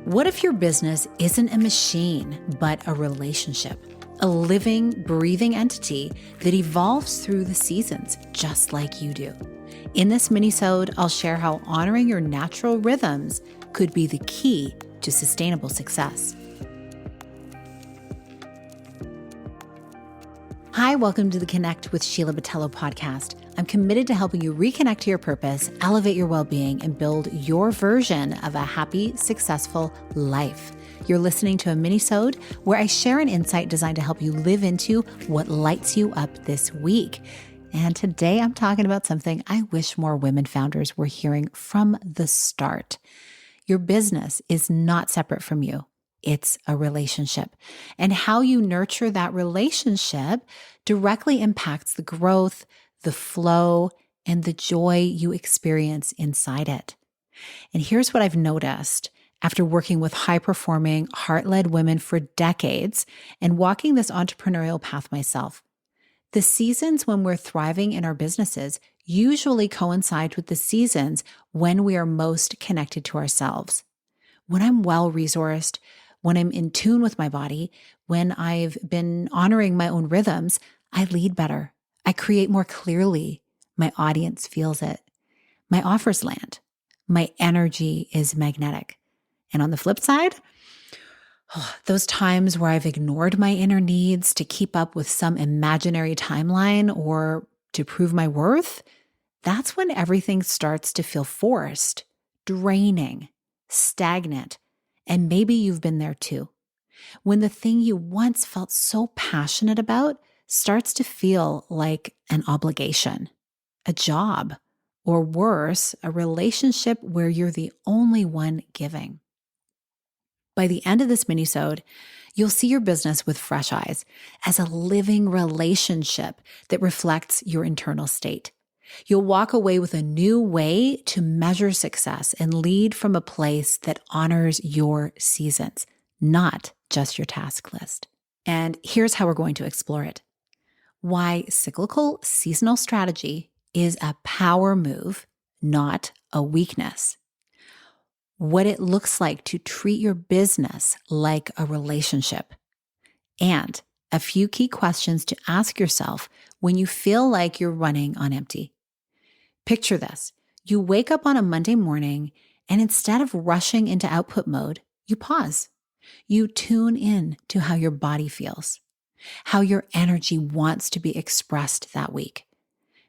What if your business isn't a machine, but a relationship? A living, breathing entity that evolves through the seasons, just like you do. In this minisode, I'll share how honoring your natural rhythms could be the key to sustainable success. Hi, welcome to the Connect with Sheila podcast. I'm committed to helping you reconnect to your purpose, elevate your well-being, and build your version of a happy, successful life. You're listening to a minisode where I share an insight designed to help you live into what lights you up this week. And today I'm talking about something I wish more women founders were hearing from the start. Your business is not separate from you. It's a relationship. And how you nurture that relationship directly impacts the growth, the flow, and the joy you experience inside it. And here's what I've noticed after working with high-performing, heart-led women for decades and walking this entrepreneurial path myself. The seasons when we're thriving in our businesses usually coincide with the seasons when we are most connected to ourselves. When I'm well-resourced, when I'm in tune with my body, when I've been honoring my own rhythms, I lead better. I create more clearly. My audience feels it. My offers land. My energy is magnetic. And on the flip side, those times where I've ignored my inner needs to keep up with some imaginary timeline or to prove my worth, that's when everything starts to feel forced, draining, stagnant. And maybe you've been there too. When the thing you once felt so passionate about starts to feel like an obligation, a job, or worse, a relationship where you're the only one giving. By the end of this minisode, you'll see your business with fresh eyes as a living relationship that reflects your internal state. You'll walk away with a new way to measure success and lead from a place that honors your seasons, not just your task list. And here's how we're going to explore it. Why cyclical seasonal strategy is a power move, not a weakness. What it looks like to treat your business like a relationship. And a few key questions to ask yourself when you feel like you're running on empty. Picture this. You wake up on a Monday morning, and instead of rushing into output mode, you pause. You tune in to how your body feels, how your energy wants to be expressed that week.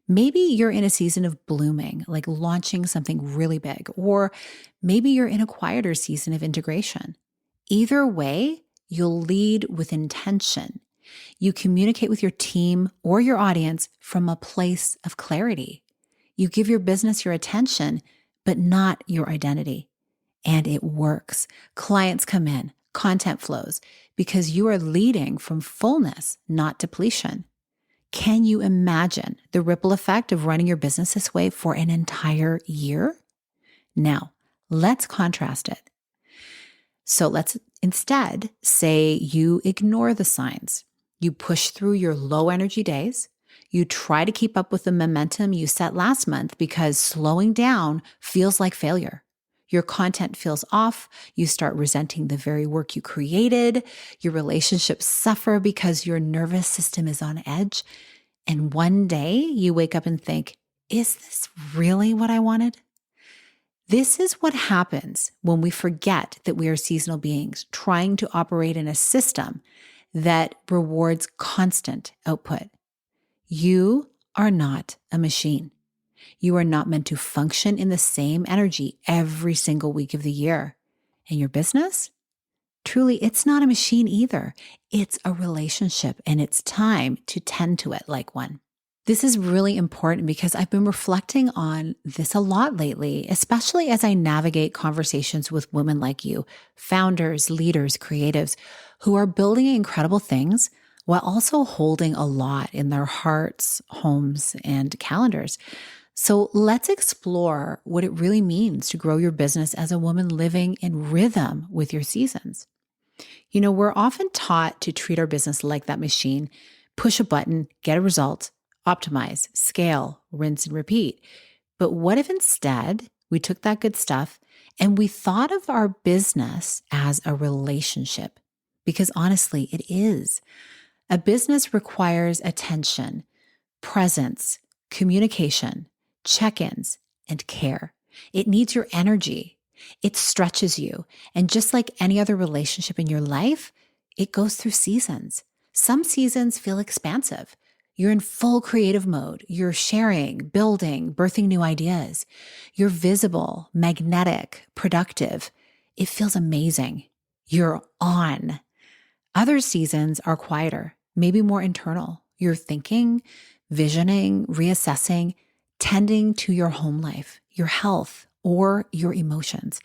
Maybe you're in a season of blooming, like launching something really big, or maybe you're in a quieter season of integration. Either way, you'll lead with intention. You communicate with your team or your audience from a place of clarity. You give your business your attention, but not your identity. And it works. Clients come in, content flows, because you are leading from fullness, not depletion. Can you imagine the ripple effect of running your business this way for an entire year? Now, let's contrast it. So let's instead say you ignore the signs. You push through your low energy days. You try to keep up with the momentum you set last month because slowing down feels like failure. Your content feels off. You start resenting the very work you created. Your relationships suffer because your nervous system is on edge. And one day you wake up and think, is this really what I wanted? This is what happens when we forget that we are seasonal beings trying to operate in a system that rewards constant output. You are not a machine. You are not meant to function in the same energy every single week of the year. And your business? Truly, it's not a machine either. It's a relationship, and it's time to tend to it like one. This is really important because I've been reflecting on this a lot lately, especially as I navigate conversations with women like you, founders, leaders, creatives, who are building incredible things while also holding a lot in their hearts, homes, and calendars. So let's explore what it really means to grow your business as a woman living in rhythm with your seasons. You know, we're often taught to treat our business like that machine, push a button, get a result, optimize, scale, rinse, and repeat. But what if instead we took that good stuff And we thought of our business as a relationship because honestly, it is. A business requires attention, presence, communication, check-ins, and care. It needs your energy. It stretches you. And just like any other relationship in your life, it goes through seasons. Some seasons feel expansive. You're in full creative mode. You're sharing, building, birthing new ideas. You're visible, magnetic, productive. It feels amazing. You're on. Other seasons are quieter, maybe more internal. You're thinking, visioning, reassessing, tending to your home life, your health, or your emotions.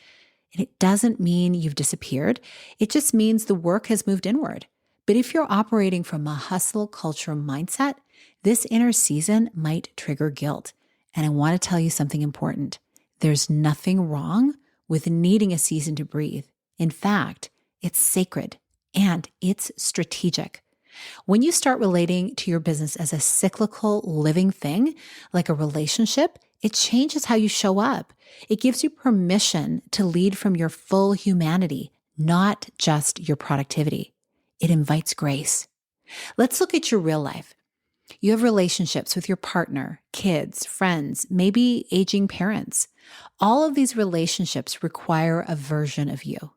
And it doesn't mean you've disappeared. It just means the work has moved inward. But if you're operating from a hustle culture mindset, this inner season might trigger guilt. And I want to tell you something important. There's nothing wrong with needing a season to breathe. In fact, it's sacred and it's strategic. When you start relating to your business as a cyclical living thing, like a relationship, it changes how you show up. It gives you permission to lead from your full humanity, not just your productivity. It invites grace. Let's look at your real life. You have relationships with your partner, kids, friends, maybe aging parents. All of these relationships require a version of you.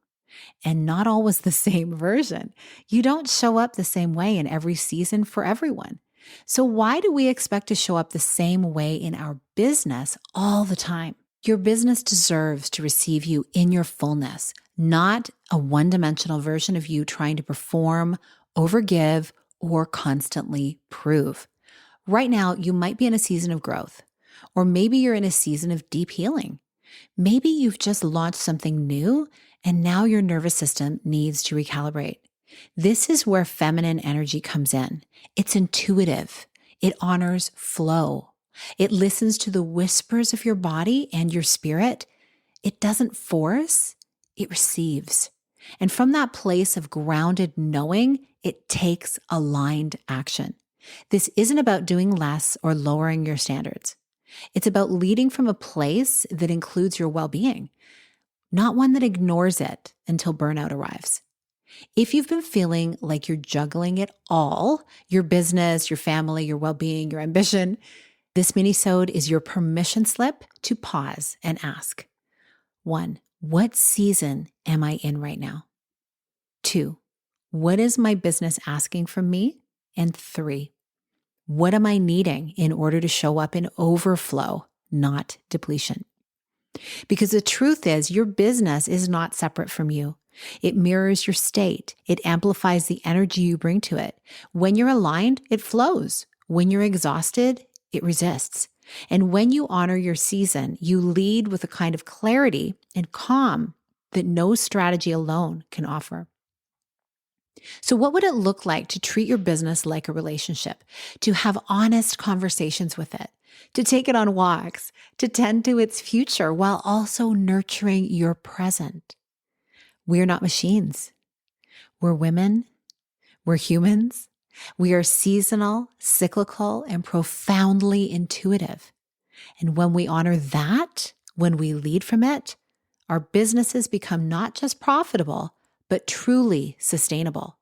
And not always the same version. You don't show up the same way in every season for everyone. So why do we expect to show up the same way in our business all the time? Your business deserves to receive you in your fullness, not a one-dimensional version of you trying to perform, overgive, or constantly prove. Right now, you might be in a season of growth, or maybe you're in a season of deep healing. Maybe you've just launched something new and now your nervous system needs to recalibrate. This is where feminine energy comes in. It's intuitive. It honors flow. It listens to the whispers of your body and your spirit. It doesn't force, it receives. And from that place of grounded knowing, it takes aligned action. This isn't about doing less or lowering your standards. It's about leading from a place that includes your well-being, not one that ignores it until burnout arrives. If you've been feeling like you're juggling it all, your business, your family, your well-being, your ambition, this minisode is your permission slip to pause and ask. 1, what season am I in right now? 2, what is my business asking from me? And 3, what am I needing in order to show up in overflow, not depletion? Because the truth is, your business is not separate from you. It mirrors your state. It amplifies the energy you bring to it. When you're aligned, it flows. When you're exhausted, it resists. And when you honor your season, you lead with a kind of clarity and calm that no strategy alone can offer. So what would it look like to treat your business like a relationship, to have honest conversations with it, to take it on walks, to tend to its future while also nurturing your present? We're not machines. We're women. We're humans. We are seasonal, cyclical, and profoundly intuitive. And when we honor that, when we lead from it, our businesses become not just profitable, but truly sustainable.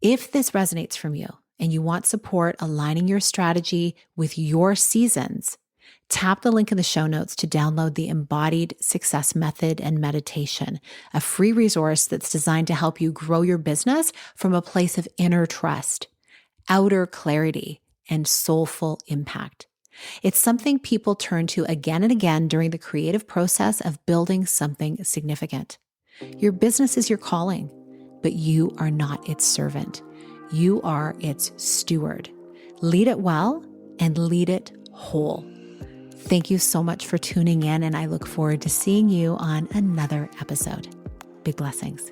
If this resonates from you and you want support aligning your strategy with your seasons, tap the link in the show notes to download the Embodied Success Method and Meditation, a free resource that's designed to help you grow your business from a place of inner trust, outer clarity, and soulful impact. It's something people turn to again and again during the creative process of building something significant. Your business is your calling, but you are not its servant. You are its steward. Lead it well and lead it whole. Thank you so much for tuning in, and I look forward to seeing you on another episode. Big blessings.